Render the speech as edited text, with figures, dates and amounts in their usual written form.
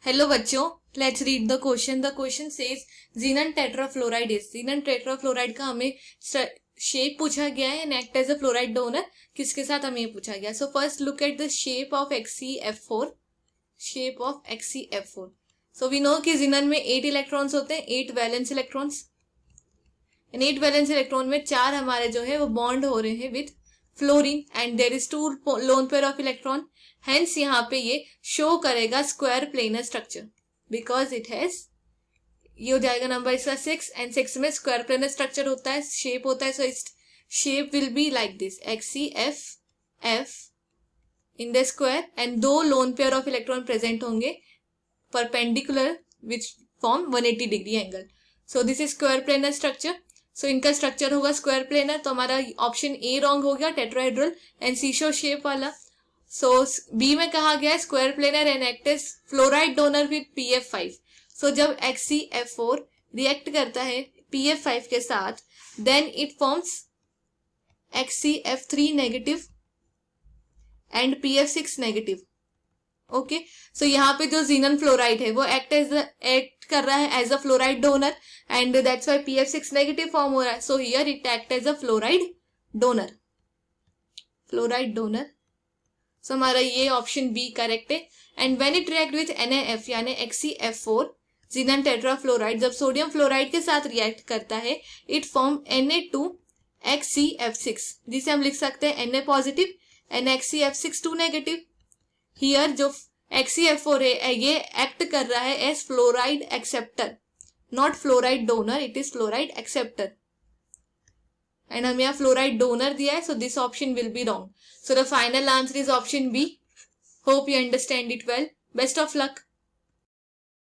Hello बच्चों, let's read the question. The question says xenon tetrafluoride is. xenon tetrafluoride का हमें shape पूछा गया है and act as a fluoride donor. किसके साथ हमें पूछा गया? So first look at the shape of XeF4. Shape of XeF4. So we know कि xenon में 8 इलेक्ट्रॉन्स होते हैं, 8 वैलेंस इलेक्ट्रॉन्स. 8 वैलेंस इलेक्ट्रॉन में 4 हमारे जो है वो बॉन्ड हो रहे हैं with fluorine and there is 2 lone pair of electron. Hence यहाँ पे ये शो करेगा square planar structure because it has, ये हो जाएगा नंबर इसका 6 एंड 6 में स्क्वायर प्लेनर स्ट्रक्चर होता है, शेप होता है. सो इस shape will be like this XeF in the square and 2 lone pair of electron present होंगे perpendicular which form 180 degree angle. So this is square planar structure. So इनका structure होगा square planar. तो हमारा option A wrong हो गया, tetrahedral and सीशो shape वाला. सो B में कहा गया square planar and act as fluoride donor with PF5. So जब XeF4 रिएक्ट करता है PF5 के साथ then it forms XeF3 negative and PF6 negative. Okay, so यहाँ पे जो xenon फ्लोराइड है वो एक्ट कर रहा है as a fluoride donor and that's why PF6 negative form हो रहा है. So here it act as a fluoride donor. Fluoride donor. So हमारा ये ऑप्शन बी करेक्ट है. And when it react with NaF यानी XeF4 xenon टेट्राफ्लोराइड, जब sodium fluoride के साथ रिएक्ट करता है इट फॉर्म Na2 XeF6 जिसे हम लिख सकते हैं Na positive and XeF6 2 negative. Here जो XeF4 है ये एक्ट कर रहा है as fluoride acceptor, not fluoride donor, it is fluoride acceptor. And हमें यहाँ फ्लोराइड डोनर दिया है, so this option will be wrong. So the final answer is option B. Hope you understand it well. Best of luck.